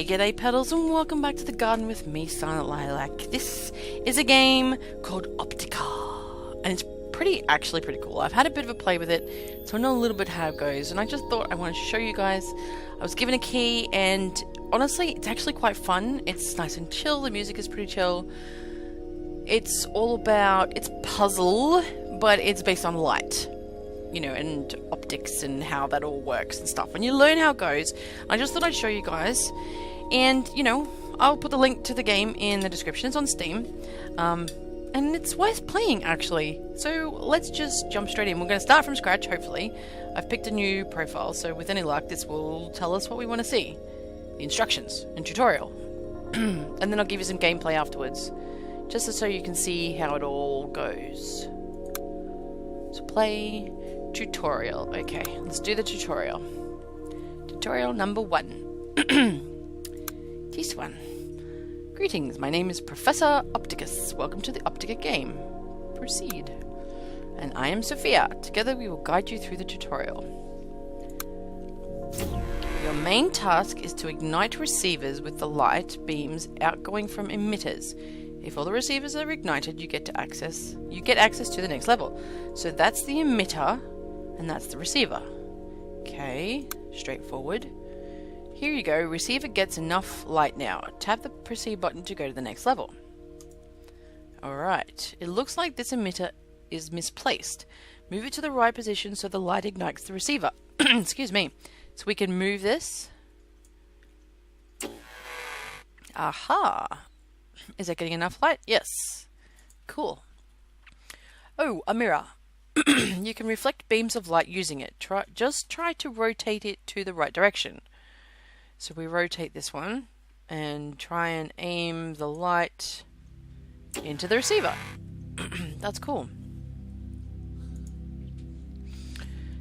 G'day pedals, and welcome back to the garden with me, SilentLilac. This is a game called Optika, and it's actually pretty cool. I've had a bit of a play with it, so I know a little bit how it goes, and I just thought I want to show you guys. I was given a key, and honestly, it's actually quite fun. It's nice and chill, the music is pretty chill. It's puzzle, but it's based on light, you know, and optics and how that all works and stuff. And you learn how it goes. I just thought I'd show you guys. And, you know, I'll put the link to the game in the description. It's on Steam. And it's worth playing, actually. So let's just jump straight in. We're going to start from scratch, hopefully. I've picked a new profile, so with any luck, this will tell us what we want to see. The instructions and tutorial. And then I'll give you some gameplay afterwards. Just so you can see how it all goes. So play... tutorial. Okay, let's do the tutorial. Tutorial number 1. This one. Greetings, my name is Professor Opticus. Welcome to the Optika game. Proceed. And I am Sofia. Together we will guide you through the tutorial. Your main task is to ignite receivers with the light beams outgoing from emitters. If all the receivers are ignited, you get access to the next level. So that's the emitter. And that's the receiver. Okay, straightforward. Here you go, receiver gets enough light now. Tap the proceed button to go to the next level. Alright, it looks like this emitter is misplaced. Move it to the right position so the light ignites the receiver. Excuse me. So we can move this. Aha! Is that getting enough light? Yes. Cool. Oh, a mirror. You can reflect beams of light using it. Just try to rotate it to the right direction. So we rotate this one and try and aim the light into the receiver. That's cool.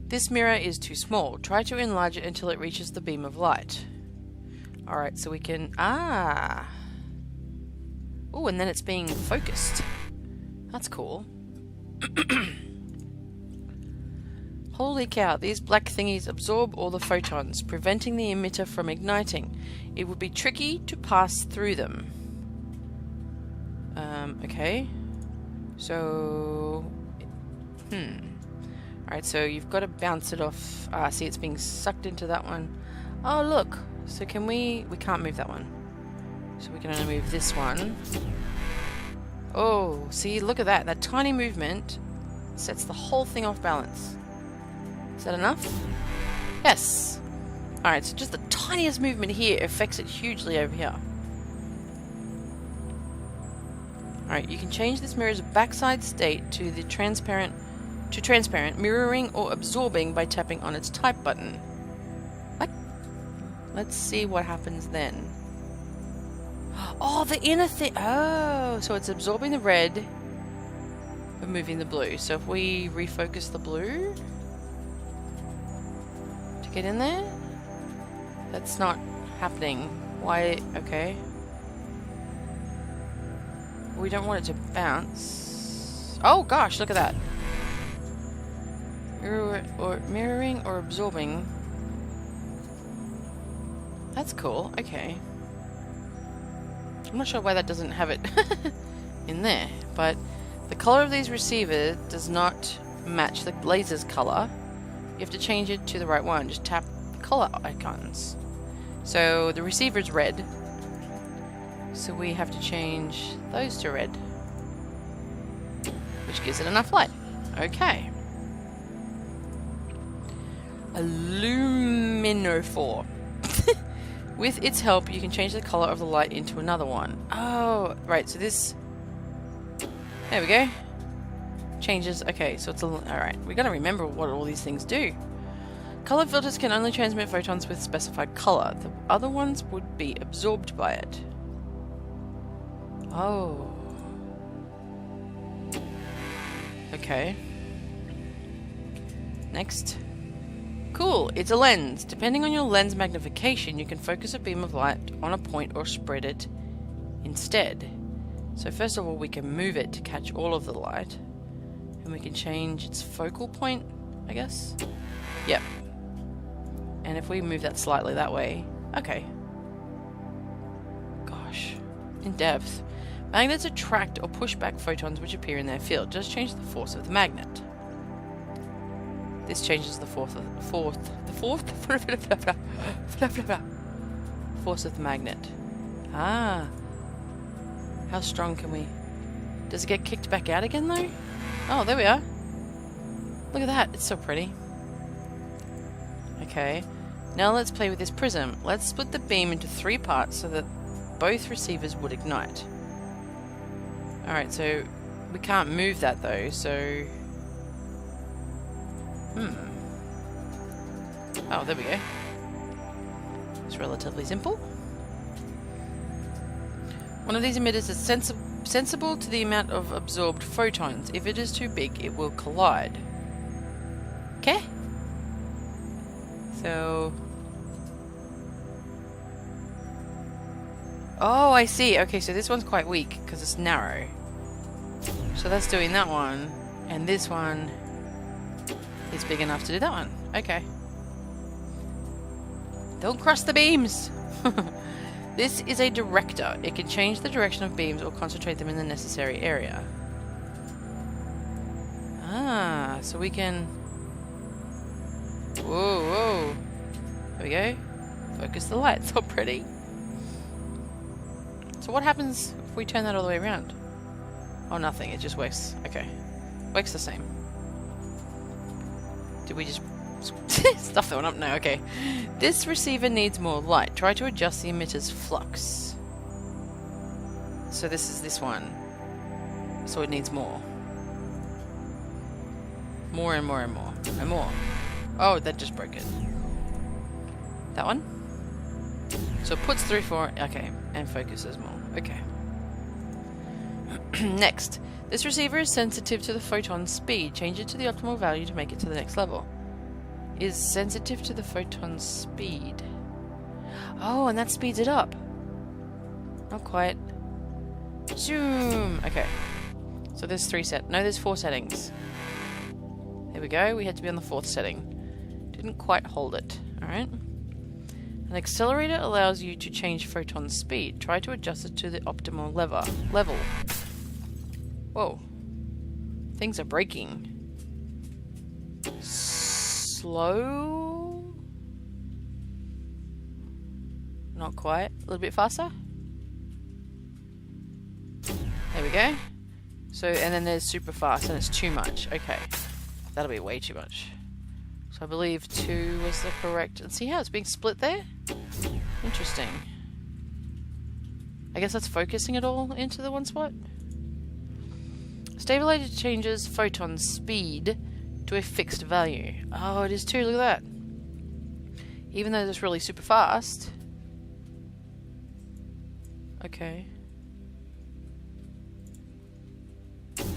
This mirror is too small. Try to enlarge it until it reaches the beam of light. Alright, so we can... Oh, and then it's being focused. That's cool. Holy cow, these black thingies absorb all the photons, preventing the emitter from igniting. It would be tricky to pass through them. Okay. So... Alright, so you've got to bounce it off. See, it's being sucked into that one. Oh, look! So can we... We can't move that one. So we can only move this one. Oh, see, look at that. That tiny movement sets the whole thing off balance. Is that enough? Yes! Alright, so just the tiniest movement here affects it hugely over here. Alright, you can change this mirror's backside state to the transparent, mirroring or absorbing by tapping on its type button. What? Let's see what happens then. Oh, the inner thing! Oh, so it's absorbing the red, but moving the blue. So if we refocus the blue... get in there? That's not happening. Why? Okay. We don't want it to bounce. Oh gosh, look at that. Mirroring or absorbing. That's cool. Okay. I'm not sure why that doesn't have it in there, but the color of these receivers does not match the laser's color. You have to change it to the right one. Just tap the color icons. So the receiver's red. So we have to change those to red. Which gives it enough light. Okay. Luminophore. With its help, you can change the color of the light into another one. Oh, right. So this... There we go. Changes. Okay, so it's a... Alright, we gotta remember what all these things do. Color filters can only transmit photons with specified color. The other ones would be absorbed by it. Oh. Okay. Next. Cool, it's a lens. Depending on your lens magnification, you can focus a beam of light on a point or spread it instead. So first of all, we can move it to catch all of the light. And we can change its focal point, I guess. Yep. And if we move that slightly that way... Okay. in depth. Magnets attract or push back photons which appear in their field. Just change the force of the magnet. This changes the force of the magnet. Ah. How strong can we... Does it get kicked back out again though? Oh, there we are. Look at that. It's so pretty. Okay. Now let's play with this prism. Let's split the beam into 3 parts so that both receivers would ignite. Alright, so we can't move that though, so... Oh, there we go. It's relatively simple. One of these emitters is sensible to the amount of absorbed photons. If it is too big, it will collide. Okay? So... Oh, I see. Okay, so this one's quite weak because it's narrow. So that's doing that one. And this one is big enough to do that one. Okay. Don't cross the beams! This is a director. It can change the direction of beams or concentrate them in the necessary area. Ah, so we can... Whoa, whoa. There we go. Focus the light. It's all pretty. So what happens if we turn that all the way around? Oh, nothing. It just works. Okay. Works the same. Did we just... stuff that one up? No, okay. This receiver needs more light. Try to adjust the emitter's flux. So this is this one. So it needs more. More and more and more. And more. Oh, that just broke it. That one? So it puts through 4... Okay. And focuses more. Okay. Next. This receiver is sensitive to the photon speed. Change it to the optimal value to make it to the next level. Is sensitive to the photon speed. Oh, and that speeds it up. Not quite. Zoom! Okay. So there's 4 settings. There we go. We had to be on the 4th setting. Didn't quite hold it. Alright. An accelerator allows you to change photon speed. Try to adjust it to the optimal level. Whoa. Things are breaking. Slow? Not quite. A little bit faster? There we go. So, and then there's super fast and it's too much. Okay. That'll be way too much. So I believe 2 was the correct... And see how it's being split there? Interesting. I guess that's focusing it all into the one spot. Stabilizer changes photon speed to a fixed value. Oh, it is too. Look at that. Even though it's really super fast. Okay.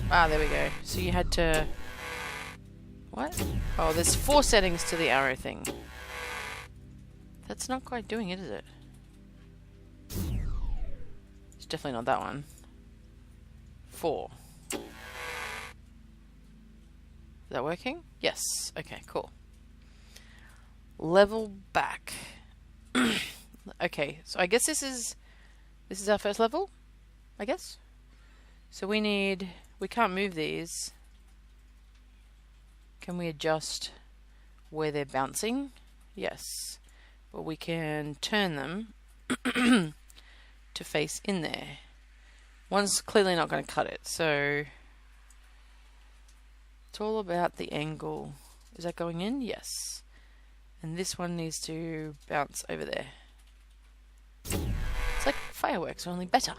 Ah, there we go. So you had to... What? Oh, there's 4 settings to the arrow thing. That's not quite doing it, is it? It's definitely not that one. 4. Is that working? Yes. Okay, cool. Level back. Okay, so I guess this is our first level, I guess. So we can't move these. Can we adjust where they're bouncing? Yes. But we can turn them to face in there. One's clearly not going to cut it, so it's all about the angle. Is that going in? Yes. And this one needs to bounce over there. It's like fireworks, only better.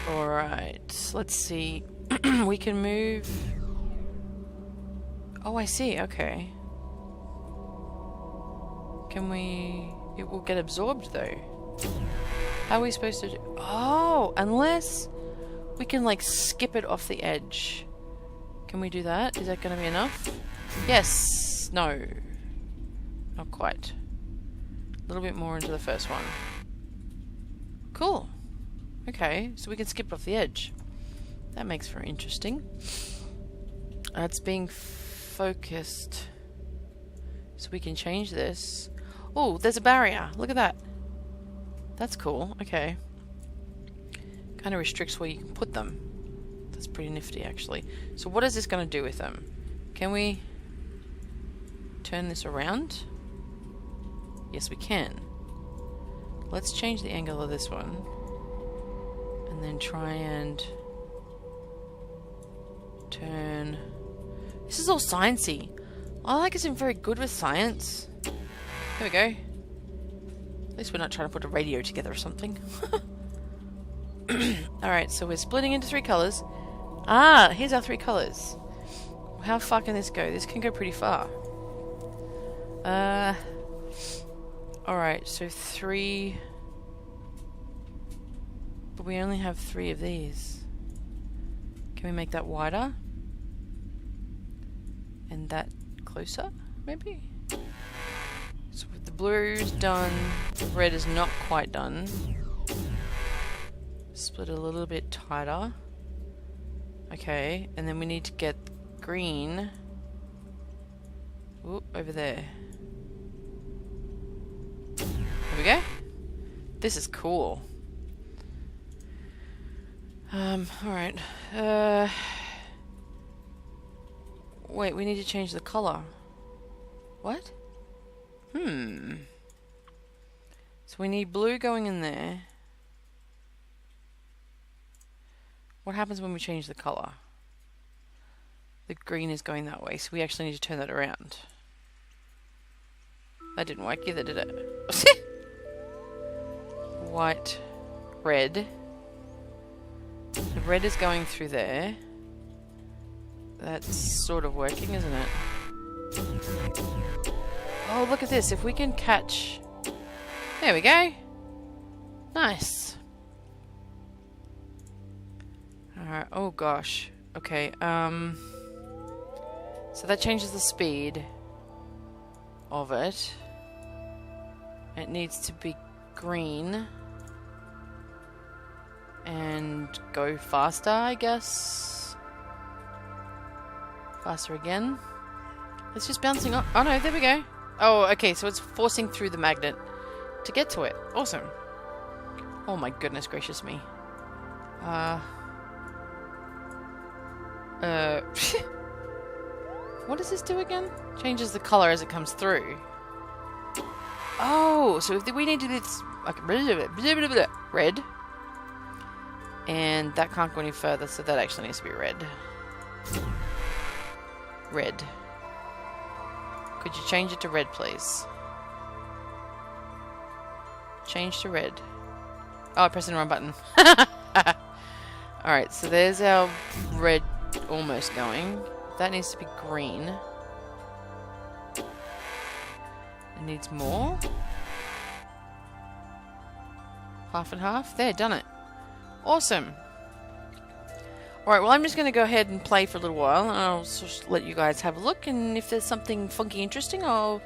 Alright, let's see. We can move... Oh, I see, okay. Can we... It will get absorbed, though. How are we supposed to do... Oh, unless we can, like, skip it off the edge. Can we do that? Is that going to be enough? Yes! No. Not quite. A little bit more into the first one. Cool. Okay, so we can skip off the edge. That makes for interesting. It's being focused. So we can change this. Oh, there's a barrier. Look at that. That's cool. Okay. Kind of restricts where you can put them. That's pretty nifty, actually. So what is this going to do with them? Can we turn this around? Yes, we can. Let's change the angle of this one. And then try and turn... This is all sciencey. Lilac isn't very good with science. There we go. At least we're not trying to put a radio together or something. Alright, so we're splitting into 3 colours. Ah, here's our 3 colours. How far can this go? This can go pretty far. Alright, so 3... But we only have 3 of these. Can we make that wider? And that closer, maybe? So the blue's done, the red is not quite done. Split it a little bit tighter. Okay, and then we need to get green. Ooh, over there. There we go. This is cool. Alright. Wait, we need to change the color. What? So we need blue going in there. What happens when we change the color? The green is going that way, so we actually need to turn that around. That didn't work either, did it? White, red. The red is going through there. That's sort of working, isn't it? Oh, look at this. If we can catch... There we go. Nice. Alright. Oh, gosh. Okay, so that changes the speed of it. It needs to be green. And go faster, I guess. Faster again. It's just bouncing up. Oh no, there we go. Oh, okay, so it's forcing through the magnet to get to it. Awesome. Oh my goodness gracious me. What does this do again? Changes the color as it comes through. Oh, so if we need to do this... Okay, red. And that can't go any further, so that actually needs to be red. Red. Could you change it to red, please? Change to red. Oh, I pressed the wrong button. Alright, so there's our red almost going. That needs to be green. It needs more. Half and half. There, done it. Awesome. Alright, well I'm just going to go ahead and play for a little while, and I'll just let you guys have a look, and if there's something funky interesting, I'll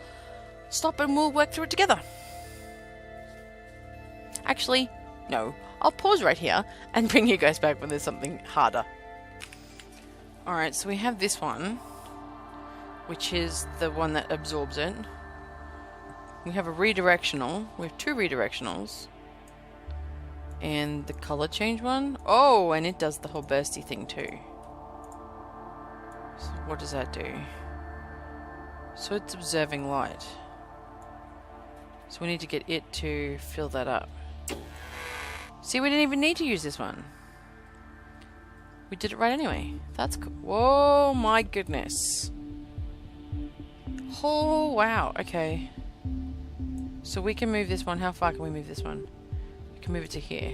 stop and we'll work through it together. Actually, no. I'll pause right here and bring you guys back when there's something harder. Alright, so we have this one, which is the one that absorbs it. We have a redirectional. We have 2 redirectionals. And the color change one. Oh, and it does the whole bursty thing too. So what does that do? So it's observing light. So we need to get it to fill that up. See, we didn't even need to use this one. We did it right anyway. That's cool. Whoa, my goodness. Oh, wow. Okay. So we can move this one. How far can we move this one? We can move it to here.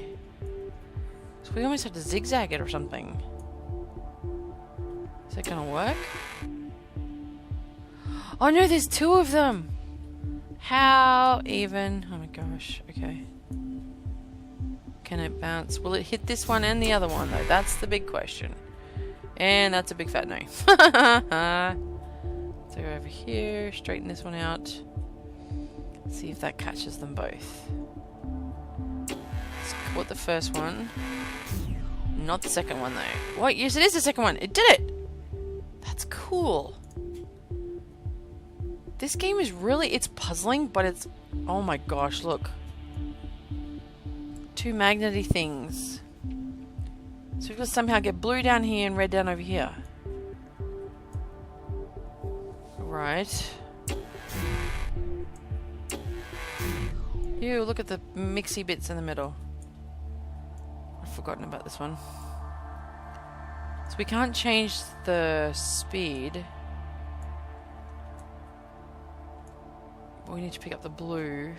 So we almost have to zigzag it or something. Is that gonna work? Oh no, there's 2 of them! How even? Oh my gosh. Okay. Can it bounce? Will it hit this one and the other one though? That's the big question. And that's a big fat no. So go over here, straighten this one out. See if that catches them both. Let's caught the first one. Not the second one though. What? Yes, it is the second one. It did it! That's cool. This game is really, it's puzzling, but it's, oh my gosh, look. Two magnety things. So we've got to somehow get blue down here and red down over here. Right. Ew, look at the mixy bits in the middle. I've forgotten about this one. So we can't change the speed. But we need to pick up the blue.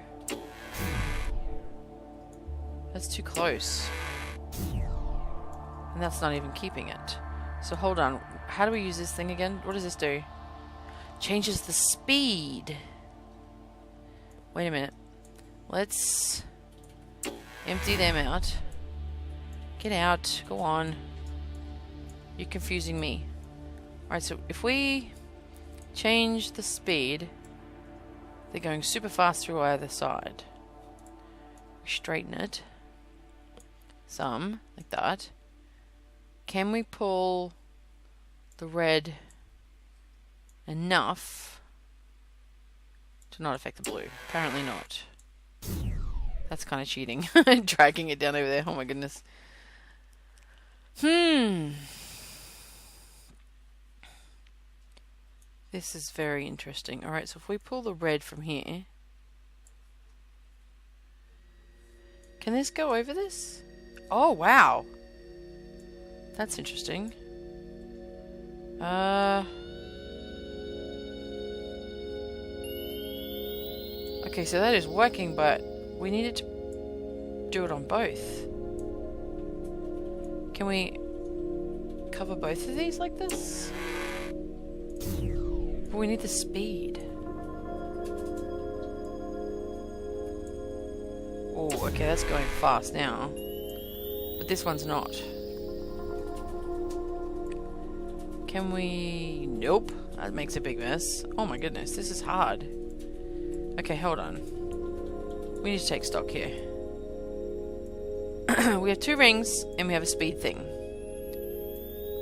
That's too close. And that's not even keeping it. So hold on. How do we use this thing again? What does this do? Changes the speed. Wait a minute. Let's empty them out. Get out. Go on. You're confusing me. Alright, so if we change the speed, they're going super fast through either side. We straighten it. Some, like that. Can we pull the red enough to not affect the blue? Apparently not. That's kind of cheating. Dragging it down over there. Oh my goodness. This is very interesting. Alright, so if we pull the red from here... Can this go over this? Oh, wow. That's interesting. Okay, so that is working, but we needed to do it on both. Can we cover both of these like this? But we need the speed. Oh, okay, that's going fast now. But this one's not. Can we... Nope. That makes a big mess. Oh my goodness, this is hard. Okay, hold on. We need to take stock here. We have two rings, and we have a speed thing.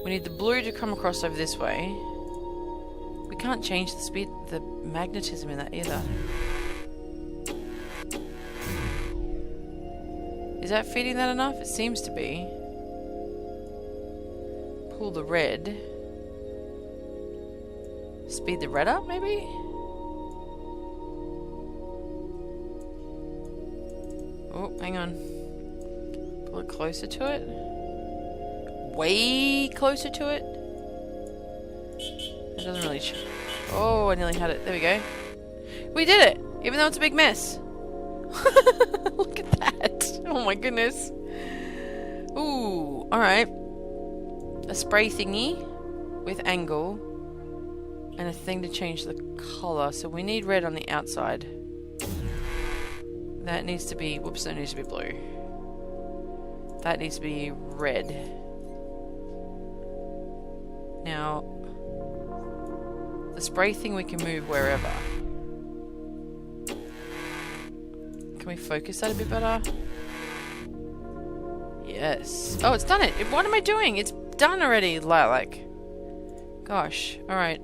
We need the blue to come across over this way. We can't change the speed, the magnetism in that either. Is that feeding that enough? It seems to be. Pull the red. Speed the red up, maybe? Oh, hang on. Pull it closer to it. Way closer to it. It doesn't really... Oh, I nearly had it. There we go. We did it! Even though it's a big mess. Look at that. Oh my goodness. Ooh, alright. A spray thingy with angle and a thing to change the colour. So we need red on the outside. That needs to be... Whoops, that needs to be blue. That needs to be red. Now, the spray thing we can move wherever. Can we focus that a bit better? Yes. Oh, it's done it. What am I doing? It's done already, Lilac. Gosh. Alright.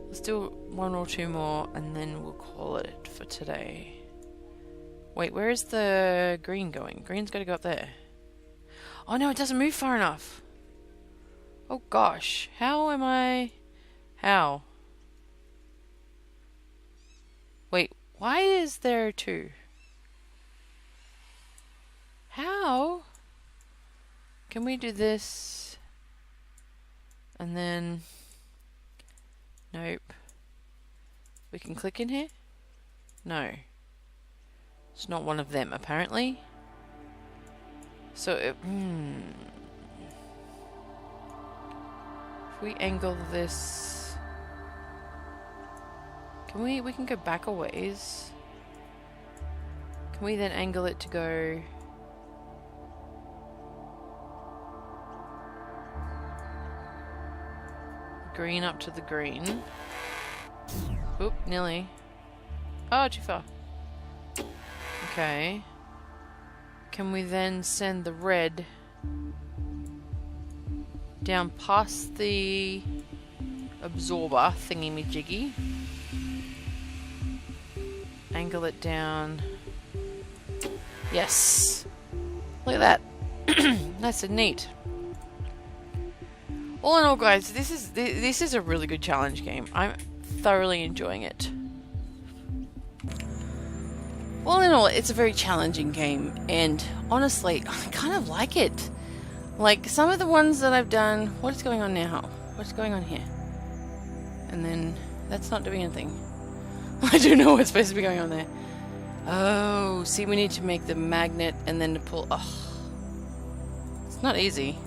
Let's do one or two more and then we'll call it for today. Wait, where is the green going? Green's got to go up there. Oh no, it doesn't move far enough. Oh gosh. How am I... How? Wait, why is there two? How? Can we do this? And then... Nope. We can click in here? No. It's not one of them, apparently. So, if we angle this... we can go back a ways. Can we then angle it to go... green up to the green? Oop, nearly. Oh, too far. Okay. Can we then send the red down past the absorber thingy-me-jiggy angle it down. Yes. Look at that. Nice and neat. All in all, guys, this is a really good challenge game. I'm thoroughly enjoying it. All in all, it's a very challenging game, and honestly, I kind of like it. Like, some of the ones that I've done... What is going on now? What's going on here? And then, that's not doing anything. I don't know what's supposed to be going on there. Oh, see, we need to make the magnet and then to pull... Oh. It's not easy.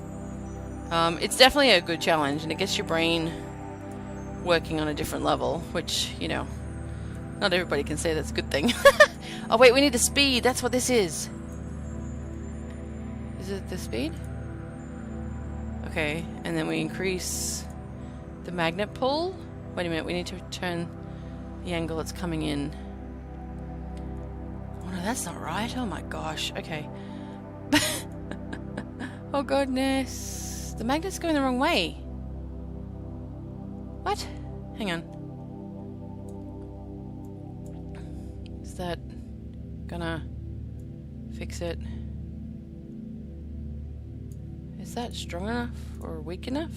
It's definitely a good challenge, and it gets your brain working on a different level, which, you know, not everybody can say that's a good thing. Oh, wait, we need the speed. That's what this is. Is it the speed? Okay, and then we increase the magnet pull. Wait a minute, we need to turn the angle it's coming in. Oh, no, that's not right. Oh, my gosh. Okay. Oh, goodness. The magnet's going the wrong way. What? Hang on. Is that gonna fix it? Is that strong enough or weak enough?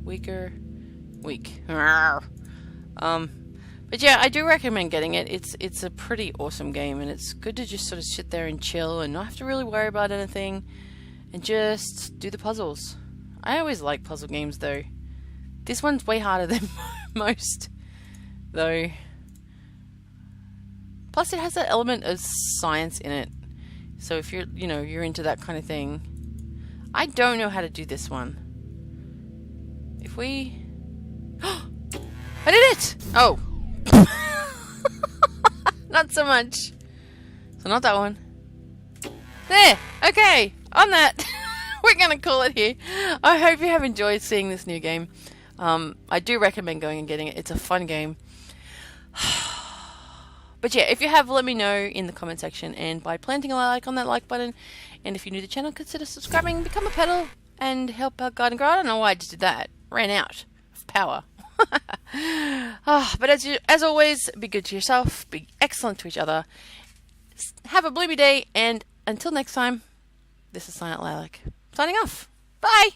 Weaker. Weak. But yeah, I do recommend getting it. It's a pretty awesome game, and it's good to just sort of sit there and chill and not have to really worry about anything and just do the puzzles. I always like puzzle games, though. This one's way harder than most, though. Plus, it has that element of science in it. So if you're into that kind of thing. I don't know how to do this one. If we... I did it! Oh. Not so much. So not that one. There! Okay! On that! We're gonna call it here. I hope you have enjoyed seeing this new game. I do recommend going and getting it. It's a fun game. But yeah, if you have, let me know in the comment section, and by planting a like on that like button. And if you're new to the channel, consider subscribing, become a pedal, and help out Garden Grow. I don't know why I just did that. Ran out of power. But as always, be good to yourself, be excellent to each other. Have a bloomy day, and until next time, this is SilentLilac signing off. Bye!